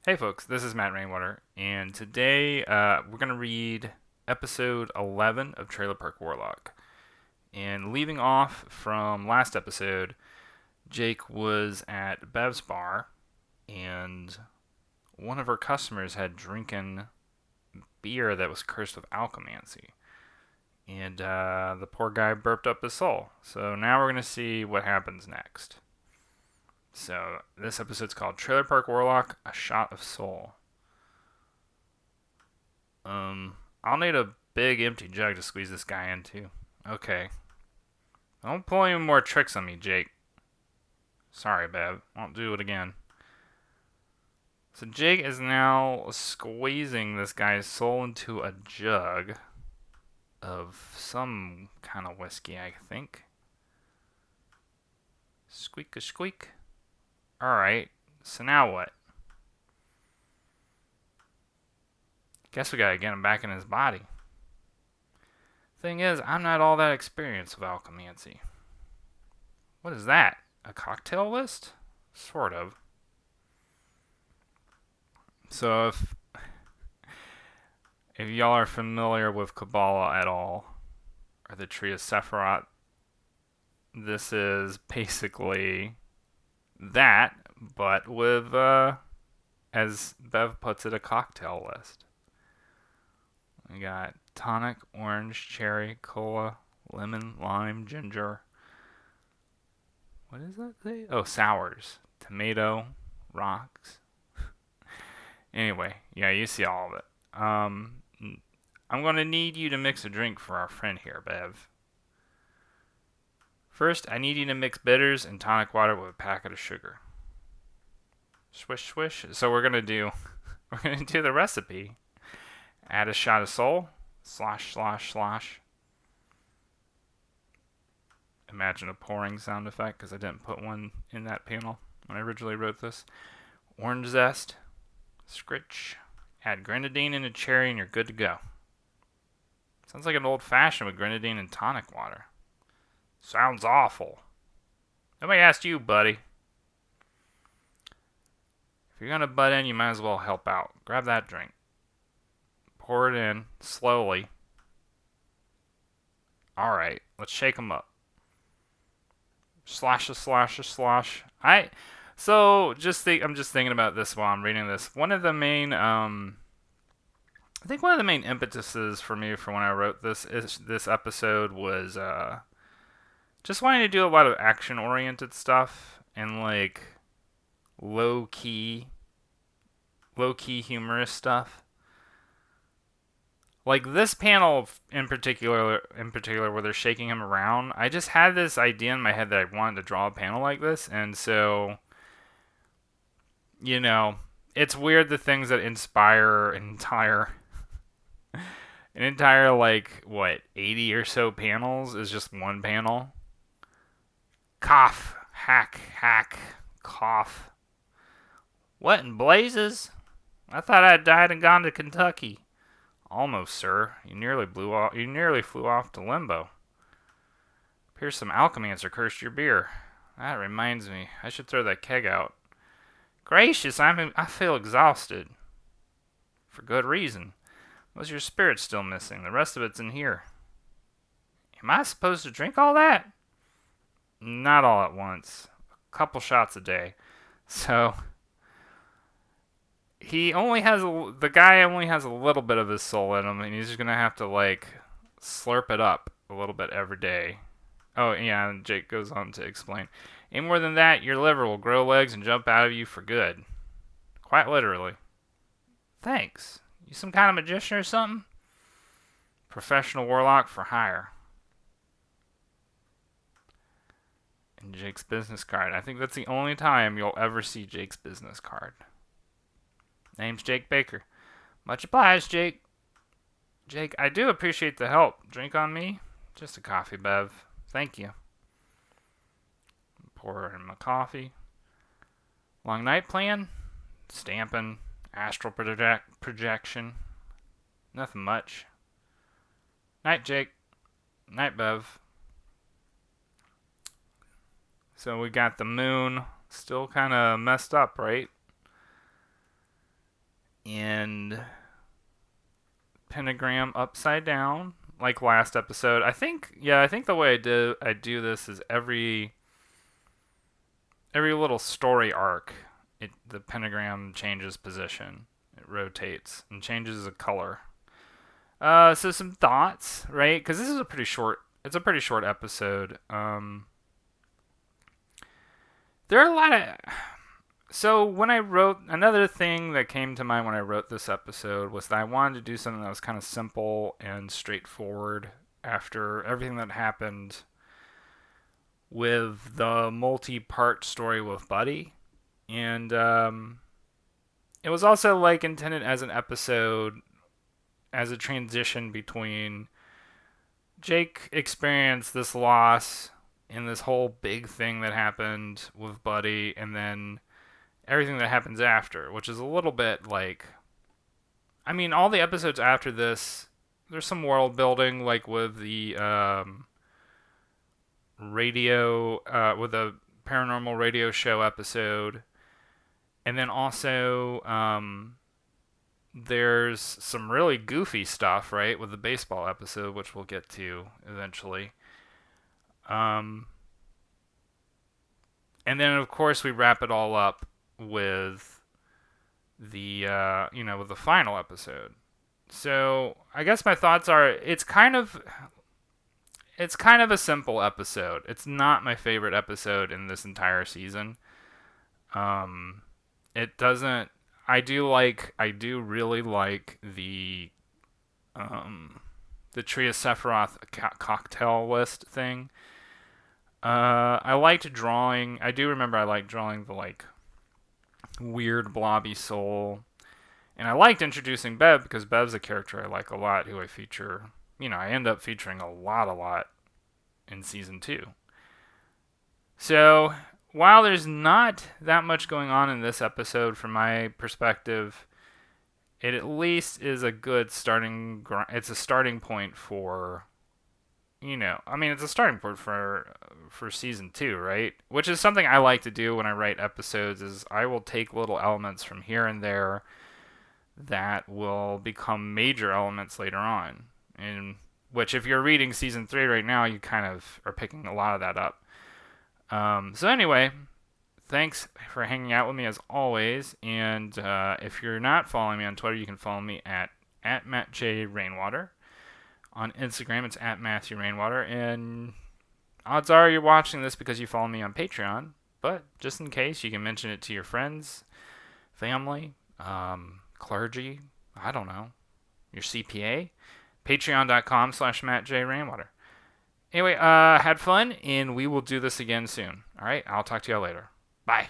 Hey folks, this is Matt Rainwater, and today we're going to read episode 11 of Trailer Park Warlock. And leaving off from last episode, Jake was at Bev's bar, and one of her customers had drinking beer that was cursed with alchemy. And the poor guy burped up his soul. So now we're going to see what happens next. So this episode's called Trailer Park Warlock, A Shot of Soul. I'll need a big empty jug to squeeze this guy into. Okay. Don't pull any more tricks on me, Jake. Sorry, Bev. Won't do it again. So Jake is now squeezing this guy's soul into a jug of some kind of whiskey, I think. Squeak a squeak. Alright, so now what? Guess we gotta get him back in his body. Thing is, I'm not all that experienced with alchemancy. What is that? A cocktail list? Sort of. So if y'all are familiar with Kabbalah at all, or the Tree of Sephiroth, this is basically that, but with, as Bev puts it, a cocktail list. We got tonic, orange, cherry, cola, lemon, lime, ginger. What does that say? Oh, sours. Tomato, rocks. Anyway, yeah, you see all of it. I'm going to need you to mix a drink for our friend here, Bev. First, I need you to mix bitters and tonic water with a packet of sugar. Swish, swish. So we're gonna do the recipe. Add a shot of soul. Slosh, slosh, slosh. Imagine a pouring sound effect because I didn't put one in that panel when I originally wrote this. Orange zest. Scritch. Add grenadine and a cherry and you're good to go. Sounds like an old fashioned with grenadine and tonic water. Sounds awful. Nobody asked you, buddy. If you're gonna butt in, you might as well help out. Grab that drink. Pour it in slowly. Alright, let's shake them up. Slash, slash, slash. I'm just thinking about this while I'm reading this. One of the main, I think one of the main impetuses for me for when I wrote this episode was just wanting to do a lot of action oriented stuff and like low key humorous stuff. Like this panel in particular where they're shaking him around, I just had this idea in my head that I wanted to draw a panel like this, and so it's weird the things that inspire an entire like what 80 or so panels is just one panel. Cough, hack, hack, cough. What in blazes? I thought I'd died and gone to Kentucky. Almost, sir. You nearly flew off to limbo. Appears some alchemaster cursed your beer. That reminds me, I should throw that keg out. Gracious, I feel exhausted. For good reason. Was your spirit still missing? The rest of it's in here. Am I supposed to drink all that? Not all at once. A couple shots a day. So the guy only has a little bit of his soul in him, and he's just gonna have to like slurp it up a little bit every day. Oh yeah, and Jake goes on to explain. Any more than that, your liver will grow legs and jump out of you for good. Quite literally. Thanks. You some kind of magician or something? Professional warlock for hire. And Jake's business card. I think that's the only time you'll ever see Jake's business card. Name's Jake Baker. Much obliged, Jake. Jake, I do appreciate the help. Drink on me? Just a coffee, Bev. Thank you. Pour in my coffee. Long night plan? Stamping. Astral projection. Nothing much. Night, Jake. Night, Bev. So we got the moon still kind of messed up, right? and pentagram upside down, like last episode. I think the way I do this is every little story arc, the pentagram changes position. It rotates and changes the color. So some thoughts, right? Because this is a pretty short. It's a pretty short episode. There are a lot of. So when I wrote, another thing that came to mind when I wrote this episode was that I wanted to do something that was kind of simple and straightforward after everything that happened with the multi-part story with Buddy. And it was also like intended as an episode, as a transition between Jake experienced this loss and this whole big thing that happened with Buddy, and then everything that happens after, which is a little bit like, I mean, all the episodes after this, there's some world building, like with the with the paranormal radio show episode, and then also there's some really goofy stuff, right, with the baseball episode, which we'll get to eventually. And then of course we wrap it all up with the with the final episode. So I guess my thoughts are it's kind of a simple episode. It's not my favorite episode in this entire season. It doesn't. I do really like the Tree of Sephiroth cocktail list thing. I liked drawing. I do remember I liked drawing the like weird blobby soul, and I liked introducing Bev because Bev's a character I like a lot, who I feature. I end up featuring a lot in season 2. So while there's not that much going on in this episode from my perspective, it at least is a good starting. It's a starting point for. It's a starting point for season 2, right? Which is something I like to do when I write episodes, is I will take little elements from here and there that will become major elements later on. And which, if you're reading season 3 right now, you kind of are picking a lot of that up. So anyway, thanks for hanging out with me as always. And if you're not following me on Twitter, you can follow me at MattJRainwater. On Instagram, it's at Matthew Rainwater, and odds are you're watching this because you follow me on Patreon, but just in case, you can mention it to your friends, family, clergy, I don't know, your CPA, patreon.com/MattJRainwater. Anyway, had fun, and we will do this again soon. All right, I'll talk to y'all later. Bye.